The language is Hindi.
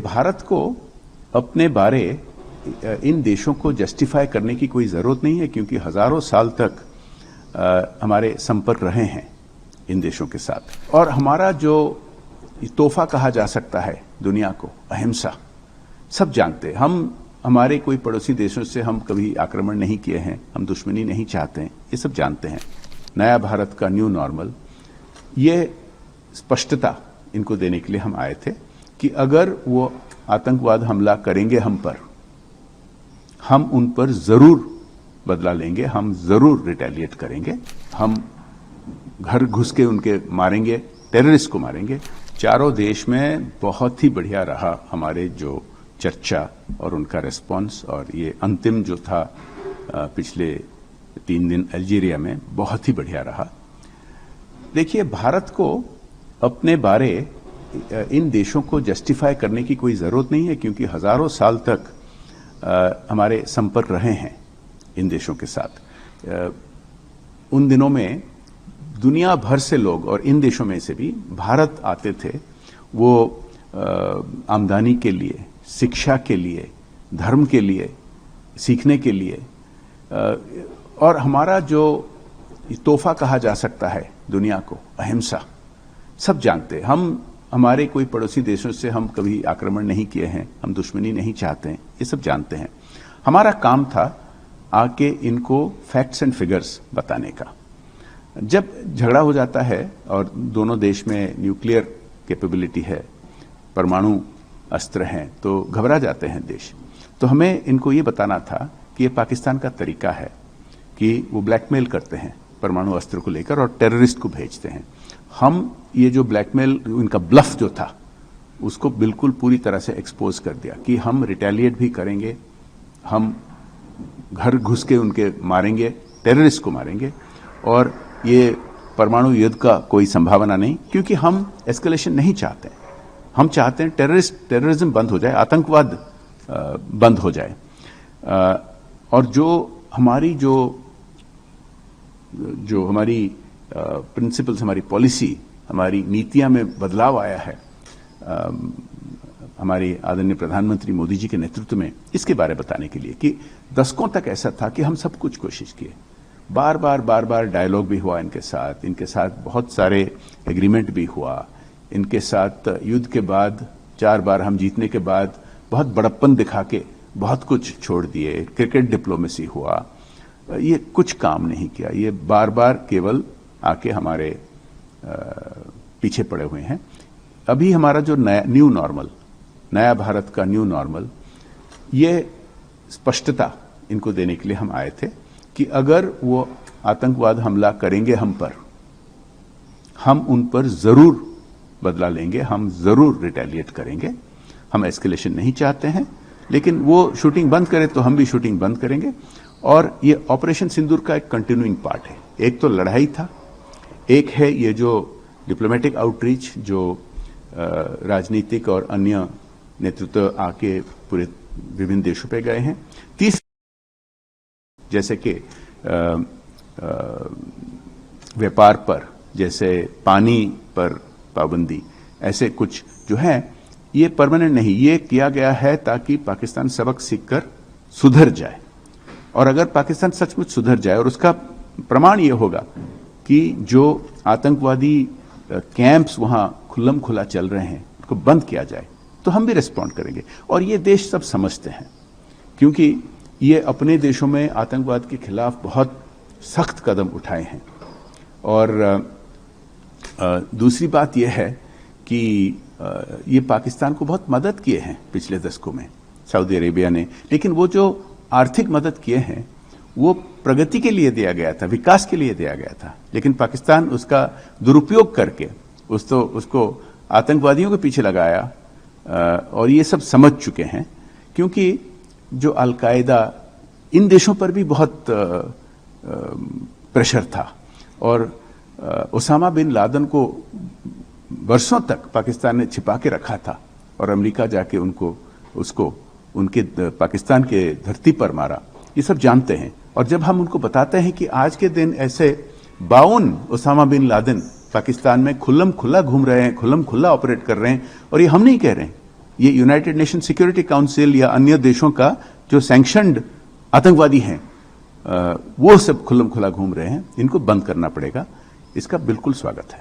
भारत को अपने बारे इन देशों को जस्टिफाई करने की कोई जरूरत नहीं है, क्योंकि हजारों साल तक हमारे संपर्क रहे हैं इन देशों के साथ। और हमारा जो तोहफा कहा जा सकता है दुनिया को, अहिंसा, सब जानते हैं। हमारे कोई पड़ोसी देशों से हम कभी आक्रमण नहीं किए हैं, हम दुश्मनी नहीं चाहते हैं, ये सब जानते हैं। नया भारत का न्यू नॉर्मल, ये स्पष्टता इनको देने के लिए हम आए थे कि अगर वो आतंकवाद हमला करेंगे हम पर, हम उन पर जरूर बदला लेंगे, हम जरूर रिटेलिएट करेंगे, हम घर घुस के उनके मारेंगे, टेररिस्ट को मारेंगे। चारों देश में बहुत ही बढ़िया रहा हमारे जो चर्चा और उनका रिस्पांस, और ये अंतिम जो था पिछले 3 दिन अल्जीरिया में, बहुत ही बढ़िया रहा। देखिए, भारत को अपने बारे इन देशों को जस्टिफाई करने की कोई जरूरत नहीं है, क्योंकि हजारों साल तक हमारे संपर्क रहे हैं इन देशों के साथ। उन दिनों में दुनिया भर से लोग, और इन देशों में से भी, भारत आते थे, वो आमदनी के लिए, शिक्षा के लिए, धर्म के लिए, सीखने के लिए। और हमारा जो तोहफा कहा जा सकता है दुनिया को, अहिंसा, सब जानते हैं। हमारे कोई पड़ोसी देशों से हम कभी आक्रमण नहीं किए हैं, हम दुश्मनी नहीं चाहते हैं, ये सब जानते हैं। हमारा काम था आके इनको फैक्ट्स एंड फिगर्स बताने का। जब झगड़ा हो जाता है और दोनों देश में न्यूक्लियर कैपेबिलिटी है, परमाणु अस्त्र हैं, तो घबरा जाते हैं देश। तो हमें इनको ये बताना था कि ये पाकिस्तान का तरीका है कि वो ब्लैकमेल करते हैं परमाणु अस्त्र को लेकर और टेररिस्ट को भेजते हैं। हम ये जो ब्लैकमेल, इनका ब्लफ जो था, उसको बिल्कुल पूरी तरह से एक्सपोज कर दिया कि हम रिटेलिएट भी करेंगे, हम घर घुस के उनके मारेंगे, टेररिस्ट को मारेंगे, और ये परमाणु युद्ध का कोई संभावना नहीं, क्योंकि हम एस्केलेशन नहीं चाहते। हम चाहते हैं टेररिज्म बंद हो जाए, आतंकवाद बंद हो जाए। और जो हमारी प्रिंसिपल्स, हमारी पॉलिसी, हमारी नीतियां में बदलाव आया है हमारे आदरणीय प्रधानमंत्री मोदी जी के नेतृत्व में, इसके बारे में बताने के लिए कि दशकों तक ऐसा था कि हम सब कुछ कोशिश किए, बार बार डायलॉग भी हुआ इनके साथ बहुत सारे एग्रीमेंट भी हुआ इनके साथ। युद्ध के बाद 4 बार हम जीतने के बाद बहुत बड़प्पन दिखा के बहुत कुछ छोड़ दिए, क्रिकेट डिप्लोमेसी हुआ, ये कुछ काम नहीं किया। ये बार बार केवल आके हमारे पीछे पड़े हुए हैं। अभी हमारा जो न्यू नॉर्मल, नया भारत का न्यू नॉर्मल, ये स्पष्टता इनको देने के लिए हम आए थे कि अगर वो आतंकवाद हमला करेंगे हम पर, हम उन पर जरूर बदला लेंगे, हम जरूर रिटेलिएट करेंगे। हम एस्केलेशन नहीं चाहते हैं, लेकिन वो शूटिंग बंद करे तो हम भी शूटिंग बंद करेंगे। और ये ऑपरेशन सिंदूर का एक कंटिन्यूइंग पार्ट है। एक तो लड़ाई था, एक है ये जो डिप्लोमेटिक आउटरीच, जो राजनीतिक और अन्य नेतृत्व आके पूरे विभिन्न देशों पे गए हैं। जैसे कि व्यापार पर, जैसे पानी पर पाबंदी, ऐसे कुछ जो है ये परमानेंट नहीं, ये किया गया है ताकि पाकिस्तान सबक सीखकर सुधर जाए। और अगर पाकिस्तान सचमुच सुधर जाए, और उसका प्रमाण ये होगा कि जो आतंकवादी कैंप्स वहां खुल्लम खुला चल रहे हैं उनको बंद किया जाए, तो हम भी रिस्पॉन्ड करेंगे। और ये देश सब समझते हैं, क्योंकि ये अपने देशों में आतंकवाद के खिलाफ बहुत सख्त कदम उठाए हैं। और दूसरी बात यह है कि ये पाकिस्तान को बहुत मदद किए हैं पिछले दशकों में सऊदी अरेबिया ने, लेकिन वो जो आर्थिक मदद किए हैं वो प्रगति के लिए दिया गया था, विकास के लिए दिया गया था। लेकिन पाकिस्तान उसका दुरुपयोग करके उसको आतंकवादियों के पीछे लगाया। और ये सब समझ चुके हैं, क्योंकि जो अलकायदा, इन देशों पर भी बहुत प्रेशर था। और ओसामा बिन लादेन को वर्षों तक पाकिस्तान ने छिपा के रखा था, और अमेरिका जाके उसको उनके पाकिस्तान के धरती पर मारा। ये सब जानते हैं। और जब हम उनको बताते हैं कि आज के दिन ऐसे 52 ओसामा बिन लादेन पाकिस्तान में खुल्लम खुल्ला घूम रहे हैं, खुल्लम खुल्ला ऑपरेट कर रहे हैं, और ये हम नहीं कह रहे हैं, ये यूनाइटेड नेशन सिक्योरिटी काउंसिल या अन्य देशों का जो सैंक्शनड आतंकवादी हैं वो सब खुल्लम खुला घूम रहे हैं, इनको बंद करना पड़ेगा। इसका बिल्कुल स्वागत है।